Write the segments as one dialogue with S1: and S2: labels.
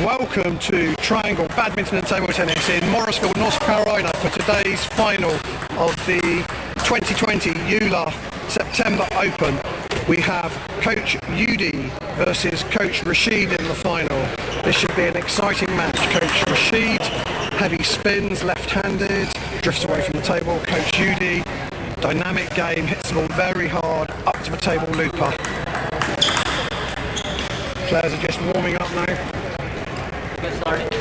S1: Welcome to Triangle Badminton and Table Tennis in Morrisville, North Carolina for today's final of the 2020 JOOLA September Open. We have Coach Yudi versus Coach Rachid in the final. This should be an exciting match. Coach Rachid, heavy spins, left-handed, drifts away from the table. Coach Yudi, dynamic game, hits the ball very hard, up to the table looper. Players are just warming up now.
S2: Get started.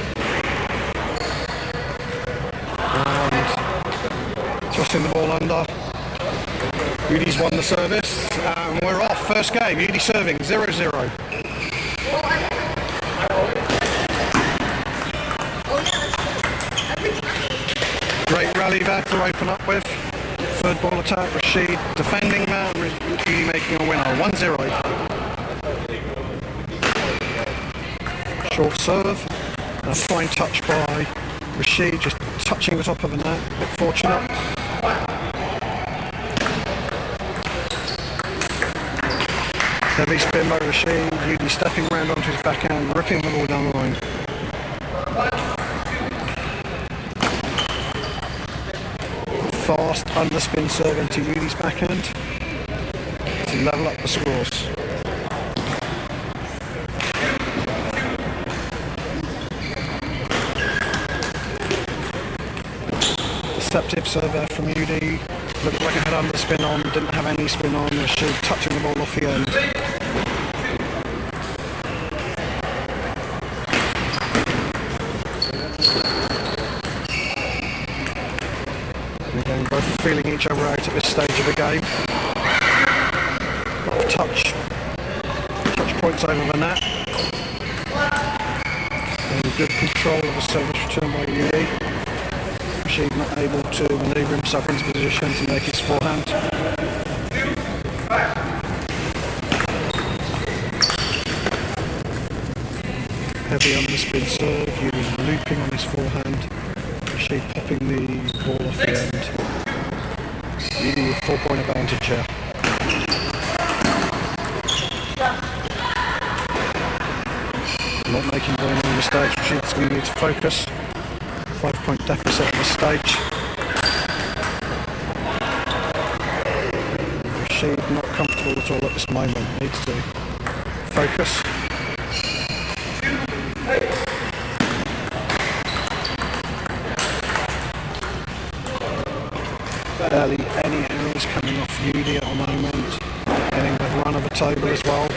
S1: And tossing the ball under. Yudi's won the service and we're off. First game, Yudi serving 0-0. Great rally there to open up with. Third ball attack, Rachid defending that, Yudi making a winner, 1-0. Short serve, and a fine touch by Rachid, just touching the top of the net, a bit fortunate. Heavy spin by Rachid, Yudi stepping round onto his backhand, ripping the ball down the line. Fast underspin serve into Yudi's backhand to level up the scores. Deceptive serve there from Yudi. Looked like it had underspin on, didn't have any spin on. Rachid touching the ball off the end. Again, both feeling each other out at this stage of the game. Touch points over the net. And good control of the service return by Yudi. Rachid not able to manoeuvre himself into position to make his forehand. Heavy on the spin serve, Yudi looping on his forehand. Rachid popping the ball off the end. Yudi with 4-point advantage here. Not making very many mistakes, Rachid's going to need to focus. 5-point deficit at this stage. Rachid not comfortable at all at this moment, needs to focus. Barely any errors coming off Yudi at the moment, getting the run of the table as well.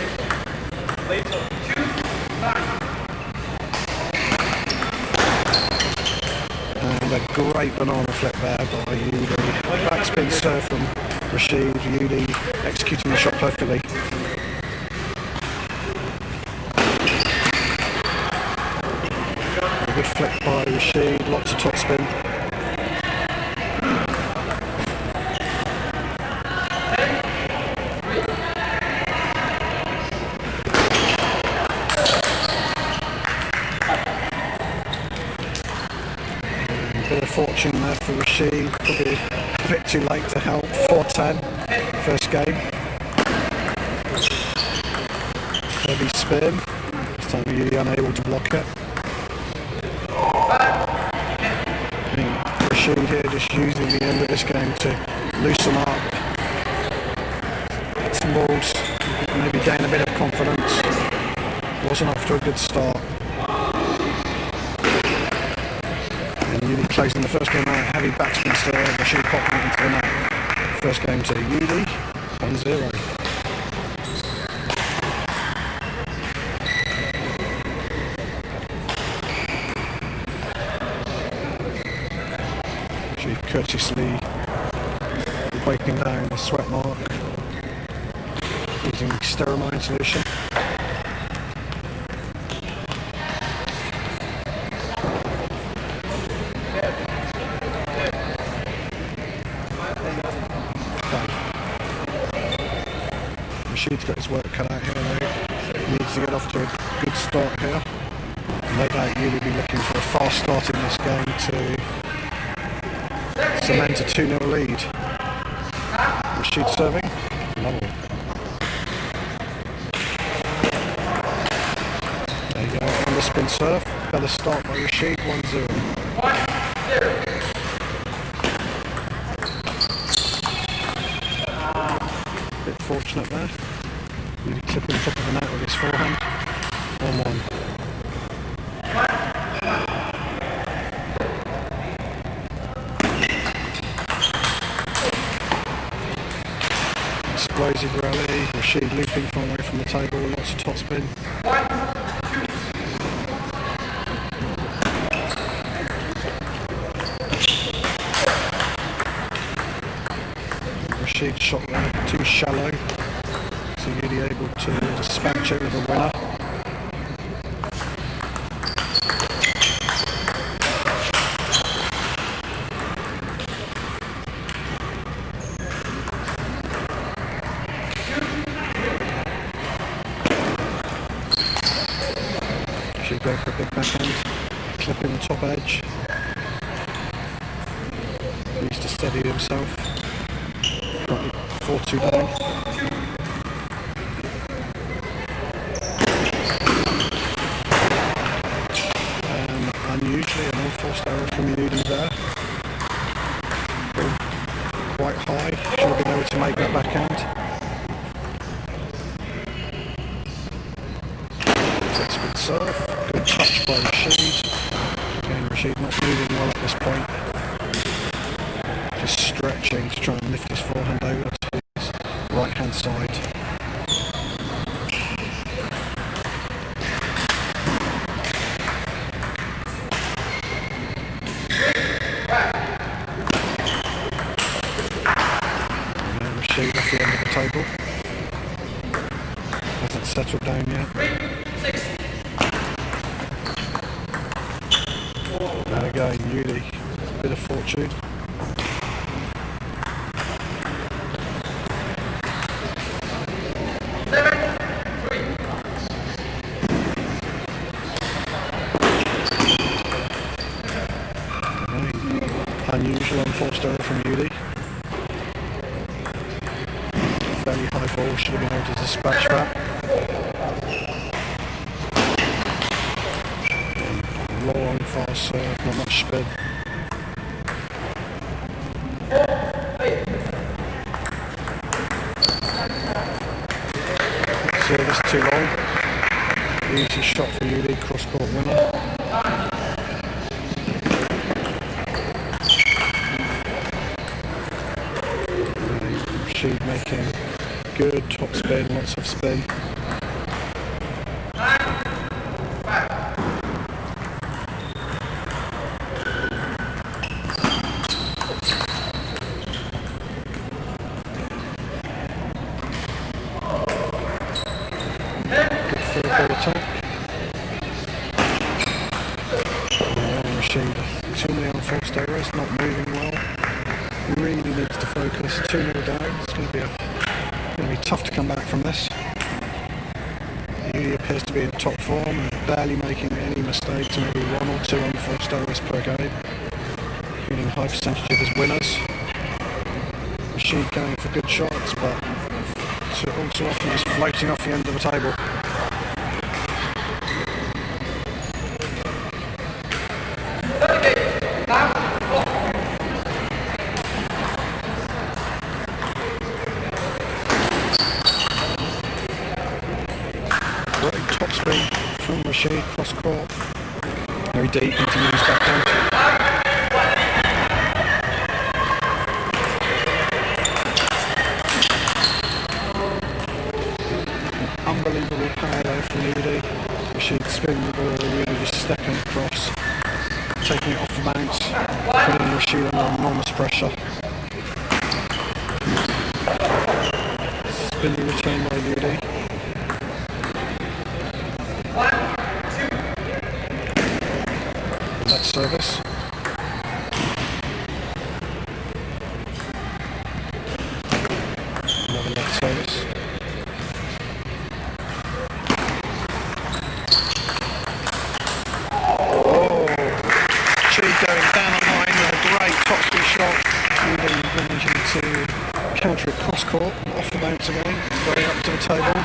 S1: And a great banana flip there by Yudi. Backspin serve from Rachid, Yudi executing the shot perfectly. A good flick by Rachid, lots of topspin. Bit of fortune there for Rachid, probably a bit too late to help. 4-10, first game. Heavy spin, this time Yudi unable to block it. I think Rachid here just using the end of this game to loosen up, hit some balls, maybe gain a bit of confidence. Wasn't off to a good start. Yudi closing the first game out, heavy batsman serve, Rachid popping it into the net. First game to Yudi, 1-0. Rachid courteously wiping down the sweat mark using stearamine solution. Rachid's got his work cut out here though. He needs to get off to a good start here. No doubt Yudi will be looking for a fast start in this game to cement a 2-0 lead. Rachid serving. Lovely. spin serve. Better start by Rachid, 1-0.
S2: 1-0.
S1: Bit fortunate there. Really clipping top of the net with his forehand. 1-1. Explosive rally, Rachid looping from away from the table, lots of topspin. Rachid's shot there, too shallow, so really able to dispatch it with a winner. Go for a big backhand, clipping the top edge. Needs to steady himself. Currently 4-2 down. Unusually an unforced error from Yudi there. Quite high, should have been able to make that backhand. Spin serve. Good touch by Rachid. Again, Rachid not moving well at this point. Just stretching to try and lift his forehand over to his right hand side. And Rachid off the end of the table. Hasn't settled down yet. And again, Yudi, bit of fortune. Unusual unforced error from Yudi. Fairly high ball, should have been able to dispatch that. Long, fast serve, not much spin. Service too long. Easy shot for Yudi, cross court winner. Rachid making good top spin, lots of spin. Rachid, too many unforced errors, not moving well. Really needs to focus. 2-0 down. It's going to be tough to come back from this. He appears to be in top form and barely making any mistakes, maybe 1 or 2 unforced errors per game. Getting high percentage of his winners. Rachid going for good shots, but all too often just floating off the end of the table. Great topspin from Rachid, cross court. Very deep into Yudi's backhand. Unbelievable power there from Yudi. Rachid spinning the ball, really just stepping across, taking it off the bounce, putting Rachid under enormous pressure. Spinning return by Yudi. Left service. Another left service. Going down the line with a great topspin shot. Really managing to counter it cross court, off the bounce again, going up to the table.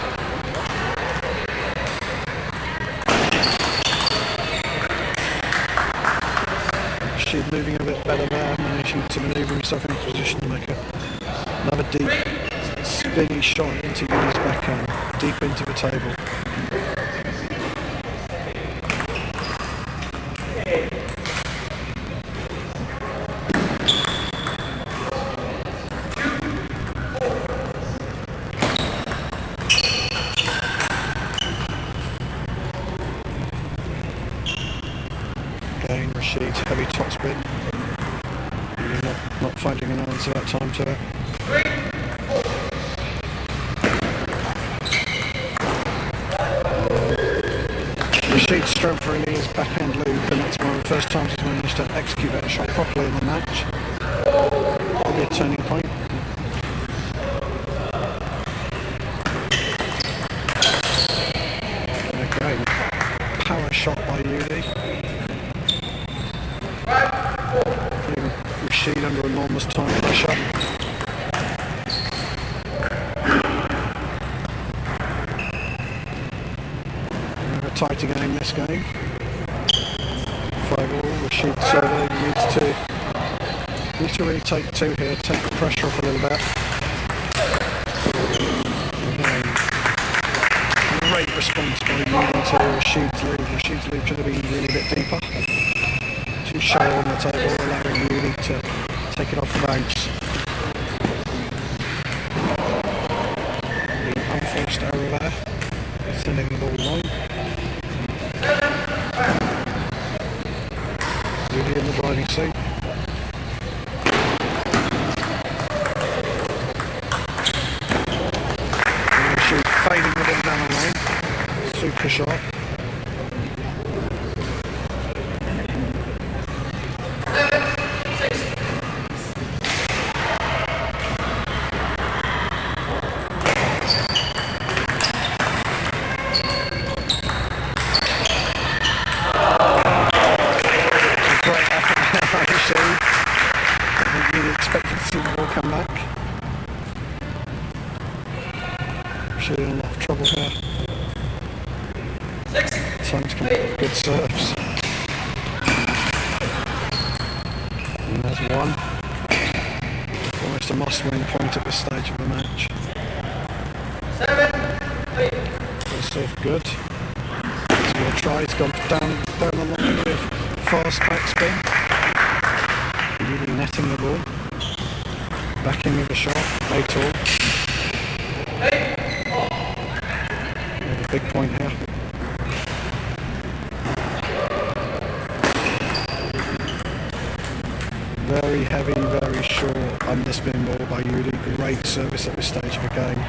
S1: Rachid moving a bit better there, managing to manoeuvre himself into position to make another deep spinny shot into Yuli's backhand, deep into the table. Again, Rachid's heavy topspin. Really not finding an answer that time to it. Rachid's strength really is backhand loop, and that's one of the first times he's managed to execute that shot properly in the match. Probably a turning point. Okay, power shot by Yuli. Rachid under enormous time pressure. Tight again this game. 5-all, Rachid server needs to really take two here, take the pressure off a little bit. Great response by Yuli to Rachid's lead. Rachid's lead should have been really a bit deeper. Too shallow on the table, allowing Yuli to take it off the bounce. The unforced error there, sending the ball long. Yuli in the driving seat. Rachid fading with him down the line. Super shot. Expected to see the ball come back. Should in a lot of trouble here. Time to come up with good serves. And there's one. Almost a must-win point at this stage of the match.
S2: 7-8.
S1: Serve good. So we'll try. He's gone down the line with fast backspin. Really netting the ball. Back in with a shot, 8-all. A big point here. Very heavy, very short underspin ball by Yuli. Great service at this stage of the game.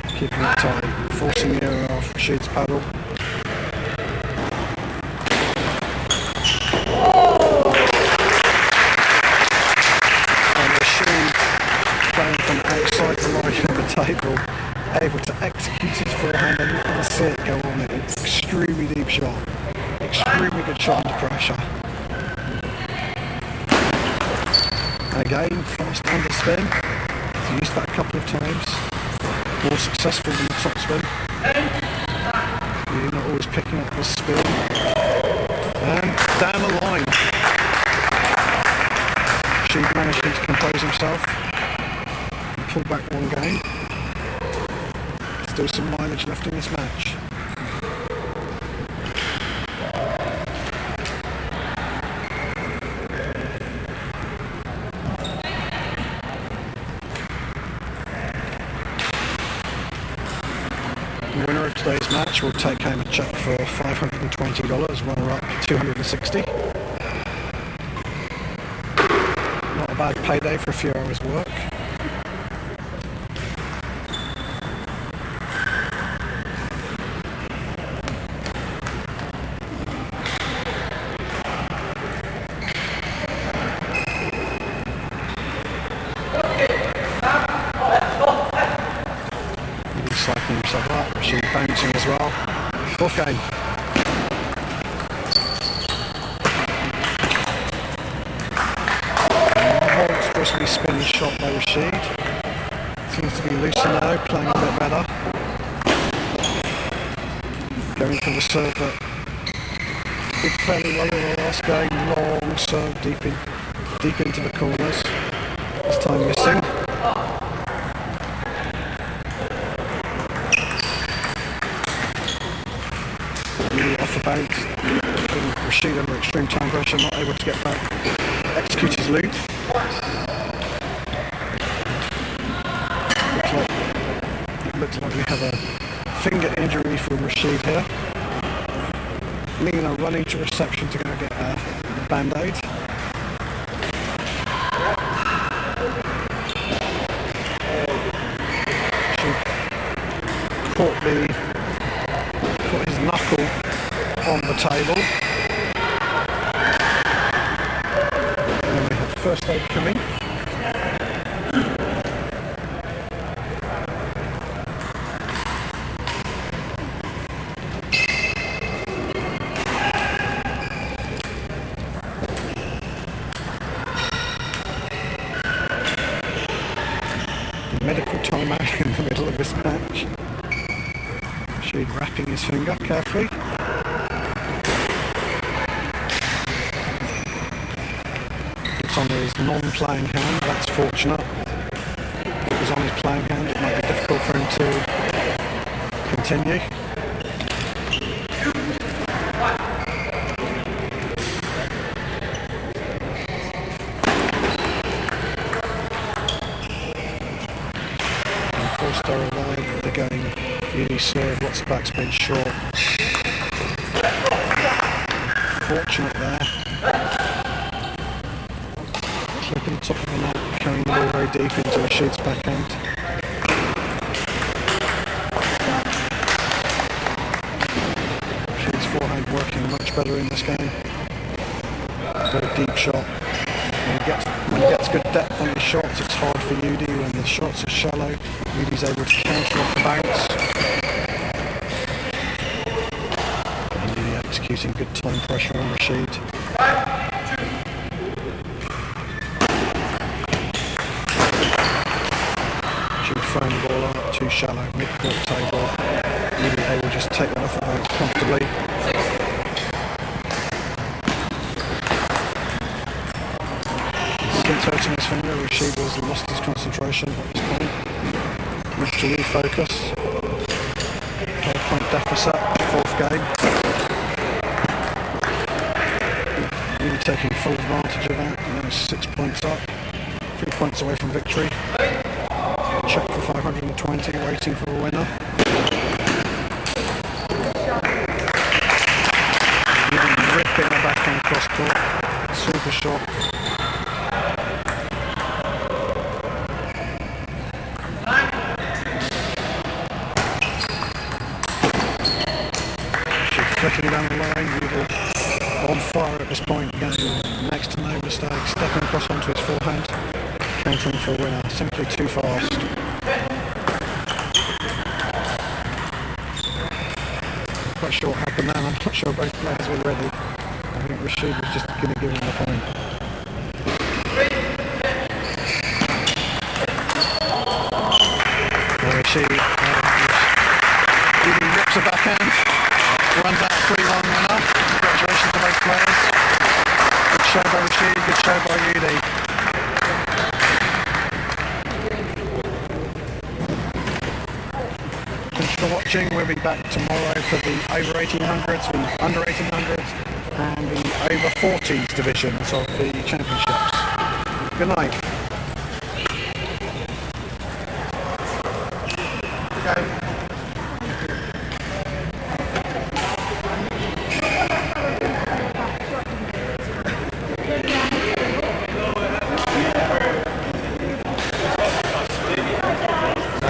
S1: Keeping it tight, forcing the error off Rachid's paddle. Outside the line of the table, able to execute his forehand and you can see it go on. It's an extremely deep shot, extremely good shot under pressure. Again, fast underspin. He's used that a couple of times. More successful than the top spin. You're not always picking up the spin. And down the line. Rachid managing to compose himself. Pull back one game. Still some mileage left in this match. The winner of today's match will take home a check for $520, runner-up $260. Not a bad payday for a few hours work. Cycling himself up, Rachid bouncing as well. Fourth game. Monstrously spinning shot by Rachid. Seems to be looser now, playing a bit better. Going for the serve that did fairly well in the last game. Long serve deep deep into the corners. This time missing. Really off the bounce. Rachid under extreme time pressure, not able to get back. Execute his loop. Looks like we have a finger injury from Rachid here. Lena running to reception to go get a band-aid. Caught his knuckle on the table. And we have first aid coming. Medical timeout in the middle of this match. Rachid wrapping his finger carefully. It's on his non-playing hand, that's fortunate. If it was on his playing hand, it might be difficult for him to continue. Four-star away, the game really serve, lots of backspin short. Fortunate there. Clipping the top of the net, carrying the ball very deep into Rachid's backhand. Rachid's forehand working much better in this game. Very deep shot. When he gets good depth on his shots, it's hard for Yudi. When the shots are shallow, Yudi's able to counter off the bounce. And Yudi executing good time pressure on Rachid. Rachid throwing the ball out too shallow, mid-court table. Yudi able to just take that off the bounce comfortably. Touching his finger, Rachid has lost his concentration at this point. Needs to refocus. 5-point deficit, fourth game. Really taking full advantage of that. Now 6 points up, 3 points away from victory. Check for 520, waiting for a winner. Really ripping the backhand cross court. Super shot. Flicking down the line, Boubou on fire at this point, getting next to no mistake, stepping across onto his forehand, countering for a winner, simply too fast. Not quite sure what happened then, I'm not sure both players were ready. I think Rachid was just going to give him the point. Rachid rips a backhand. Runs out 3-1 winner. Congratulations to both players. Good show by Rachid, good show by Yudi. Thanks for watching. We'll be back tomorrow for the over 1800s, the under 1800s, and the over 40s divisions of the championships. Good night. Okay.